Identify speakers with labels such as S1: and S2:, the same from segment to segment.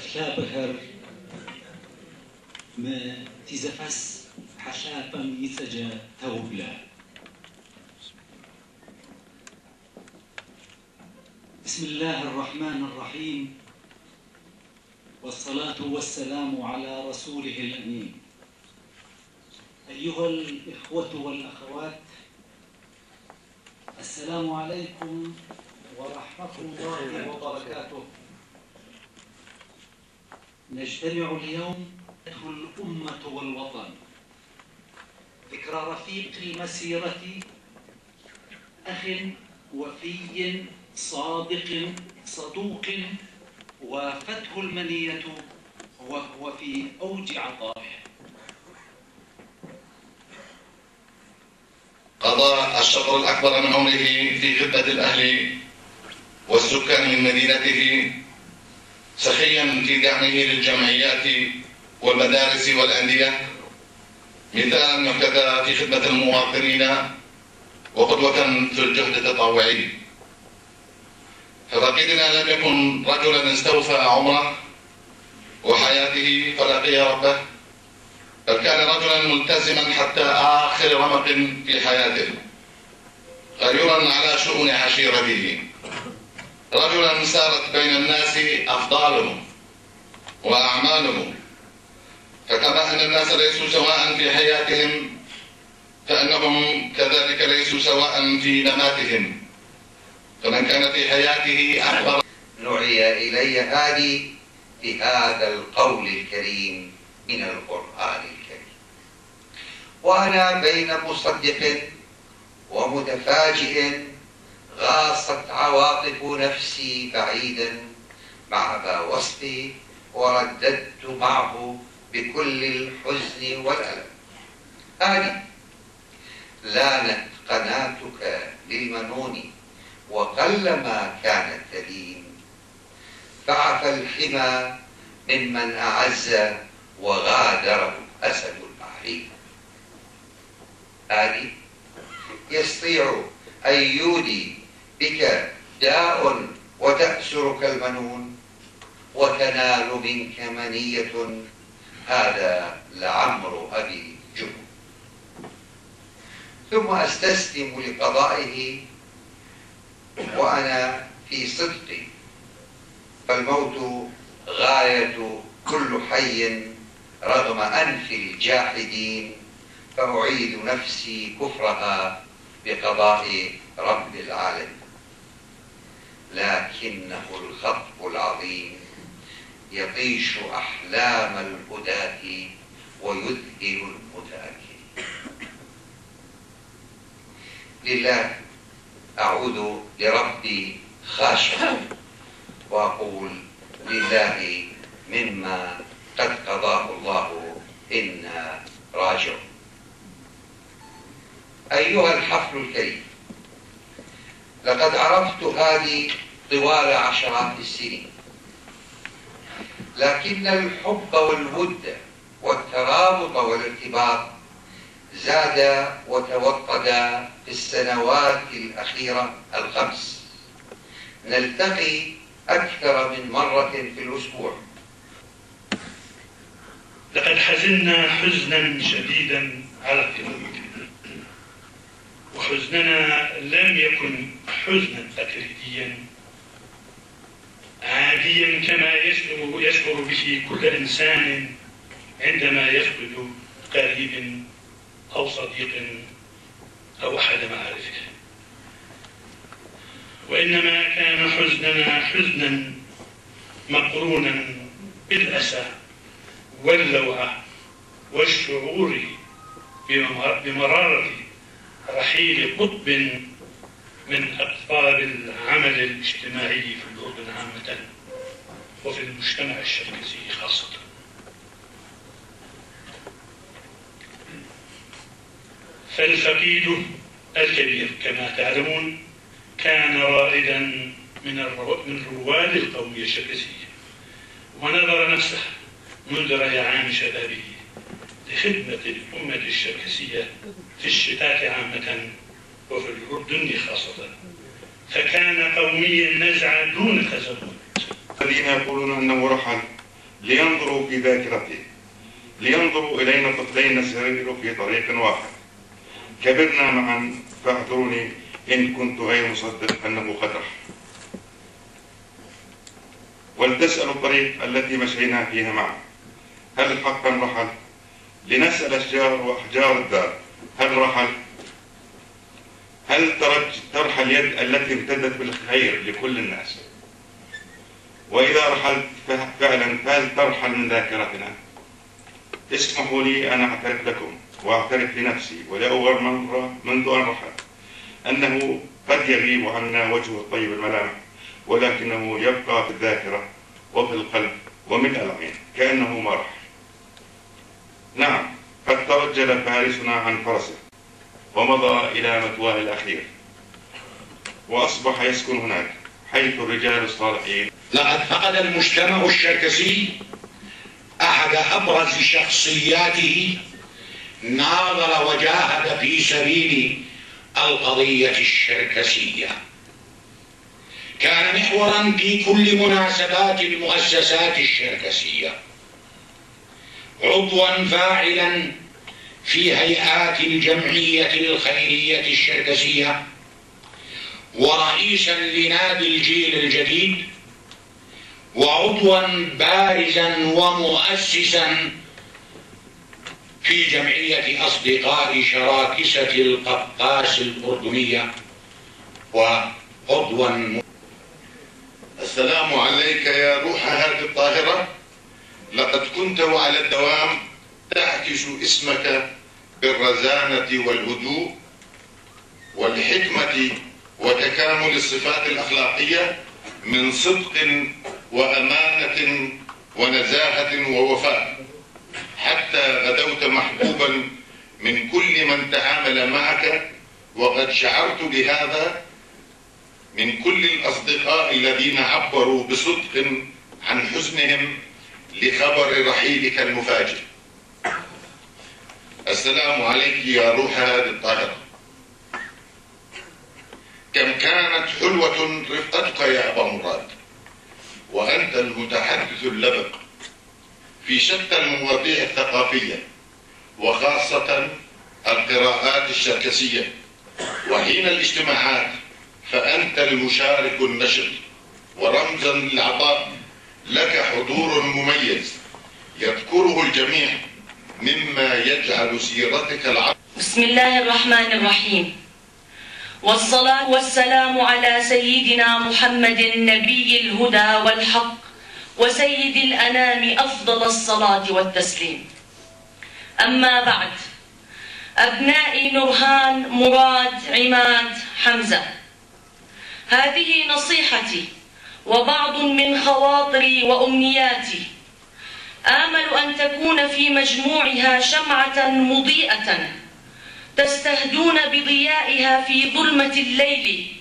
S1: Slapeher me tizefas حشاپم يسجى توبلا. بسم الله الرحمن الرحيم، والصلاة والسلام على رسوله الأمين. أيها الإخوة والأخوات، السلام عليكم ورحمة الله وبركاته. نجتمع اليوم الأمة والوطن ذكرى رفيق المسيرة، أخ وفي صادق صدوق، وافته المنية وهو في أوج عطائه.
S2: قضى الشطر الأكبر من عمره في خدمة الأهل والسكان من مدينته، سخيا في دعمه للجمعيات والمدارس والأندية، مثالا يحتذى في خدمة المواطنين وقدوة في الجهد التطوعي. ففقيدنا لم يكن رجلا استوفى عمره وحياته فلقي ربه، بل كان رجلا ملتزما حتى آخر رمق في حياته، غيورا على شؤون عشيرته، رجلا سارت بين الناس أفضالهم وأعمالهم. فكما أن الناس ليسوا سواء في حياتهم، فإنهم كذلك ليسوا سواء في مماتهم. فمن كان في حياته أكبر.
S3: نعي إلي هذه بهذا القول الكريم من القرآن الكريم، وأنا بين مصدق ومتفاجئ، غاصت عواطف نفسي بعيدا مع ذا وصفي، ورددت معه بكل الحزن والألم. هذه لانت قناتك للمنون، وقلما كانت تلين، فعفى الحمى ممن أعز وغادره أسد البحرين. هذه يستطيع أن يودي بك داء وتأسرك المنون، وتنال منك منية، هذا لعمر أبي جهل. ثم أستسلم لقضائه وأنا في صدقي، فالموت غاية كل حي رغم أنف الجاحدين، فأعيد نفسي كفرها بقضاء رب العالمين. لكنه الخطب العظيم يطيش أحلام الهداة ويذهل المتأكل. لله أعود لربي خاشعا، وأقول لله مما قد قضاه الله إنا راجعون. أيها الحفل الكريم، لقد عرفت هذه طوال عشرات السنين، لكن الحب والود والترابط والارتباط زاد وتوطد في السنوات الأخيرة الخمس. نلتقي أكثر من مرة في الأسبوع.
S4: لقد حزنا حزنا شديدا على افتراضنا، وحزننا لم يكن حزنا تقليديا عاديا كما يشعر به كل إنسان عندما يفقد قريب أو صديق أو أحد معارفه، وإنما كان حزننا حزنا مقرونا بالأسى واللوعة والشعور بمرارة رحيل قطب من أقطاب العمل الاجتماعي في الأردن عامة وفي المجتمع الشركسي خاصة. فالفقيد الكبير كما تعلمون كان رائدا من رواد القومية الشركسية، ونظر نفسه منذ ريعان شبابه لخدمة الأمة الشركسية في الشتات عامة وفي الأردن خاصة، فكان قوميا نزعا دون تزمت.
S5: الذين يقولون أنه رحل لينظروا في ذاكرته، لينظروا إلينا طفلين نسير في طريق واحد. كبرنا معا، فاعذروني إن كنت غير مصدق أنه قد رحل. ولتسألوا الطريق التي مشينا فيها معا، هل حقا رحل؟ لنسأل أشجار وأحجار الدار، هل رحل؟ هل ترحل اليد التي امتدت بالخير لكل الناس؟ وإذا رحلت فعلا فهل ترحل من ذاكرتنا؟ اسمحوا لي أن أعترف لكم وأعترف لنفسي ولأول مرة منذ أن رحل أنه قد يغيب عنا وجهه الطيب الملامح، ولكنه يبقى في الذاكرة وفي القلب وملء العين كأنه ما رحل. نعم، قد ترجل فارسنا عن فرسه ومضى إلى مثواه الأخير، وأصبح يسكن هناك حيث الرجال الصالحين.
S6: لقد فقد المجتمع الشركسي أحد أبرز شخصياته ناظر وجاهد في سبيل القضية الشركسية. كان محورا في كل مناسبات المؤسسات الشركسية، عضوا فاعلا في هيئات الجمعية الخيرية الشركسية، ورئيسا لنادي الجيل الجديد، وعضوا بارزا ومؤسسا في جمعية أصدقاء شراكسة القفقاس الأردنية، وعضوا.
S2: السلام عليك يا روح هذه الطاهرة، لقد كنت على الدوام تعكس اسمك بالرزانة والهدوء والحكمة وتكامل الصفات الأخلاقية من صدق وأمانة ونزاهة ووفاء، حتى غدوت محبوبا من كل من تعامل معك، وقد شعرت بهذا من كل الأصدقاء الذين عبروا بصدق عن حزنهم لخبر رحيلك المفاجئ. السلام عليك يا روح هذه الطاهرة، كم كانت حلوة رفقتك يا أبا مراد، وأنت المتحدث اللبق في شتى المواضيع الثقافية، وخاصة القراءات الشركسية، وحين الاجتماعات فأنت المشارك النشط ورمزا للعطاء، لك حضور مميز يذكره الجميع مما يجعل سيرتك العطاء.
S7: بسم الله الرحمن الرحيم، والصلاة والسلام على سيدنا محمد نبي الهدى والحق وسيد الأنام أفضل الصلاة والتسليم. أما بعد، أبنائي نورهان، مراد، عماد، حمزة، هذه نصيحتي وبعض من خواطري وأمنياتي، آمل أن تكون في مجموعها شمعة مضيئة تستهدون بضيائها في ظلمة الليل،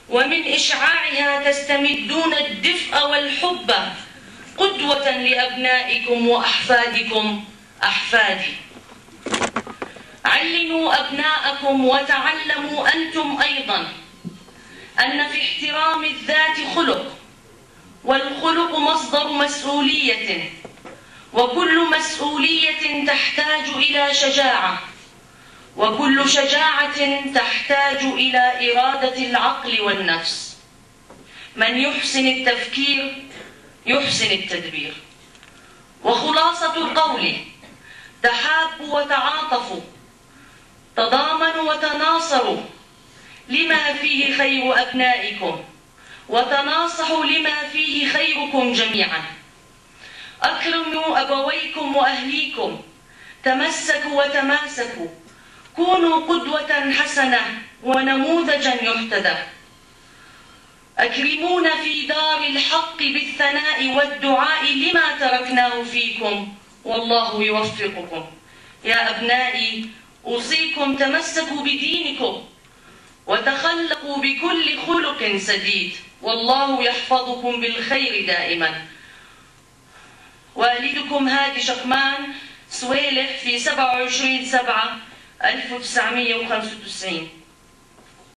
S7: ومن إشعاعها تستمدون الدفء والحب، قدوة لأبنائكم وأحفادكم أحفادي. علموا أبناءكم وتعلموا أنتم أيضا أن في احترام الذات خلق، والخلق مصدر مسؤولية، وكل مسؤولية تحتاج إلى شجاعة، وكل شجاعة تحتاج إلى إرادة العقل والنفس. من يحسن التفكير يحسن التدبير. وخلاصة القول: تحابوا وتعاطفوا، تضامنوا وتناصروا لما فيه خير أبنائكم، وتناصحوا لما فيه خيركم جميعا. أكرموا أبويكم وأهليكم، تمسكوا وتماسكوا، كونوا قدوة حسنة ونموذجا يحتذى. أكرمونا في دار الحق بالثناء والدعاء لما تركناه فيكم، والله يوفقكم. يا أبنائي، أوصيكم تمسكوا بدينكم وتخلقوا بكل خلق سديد، والله يحفظكم بالخير دائما. والدكم هادي شقمان سويلح في 27/7/1995.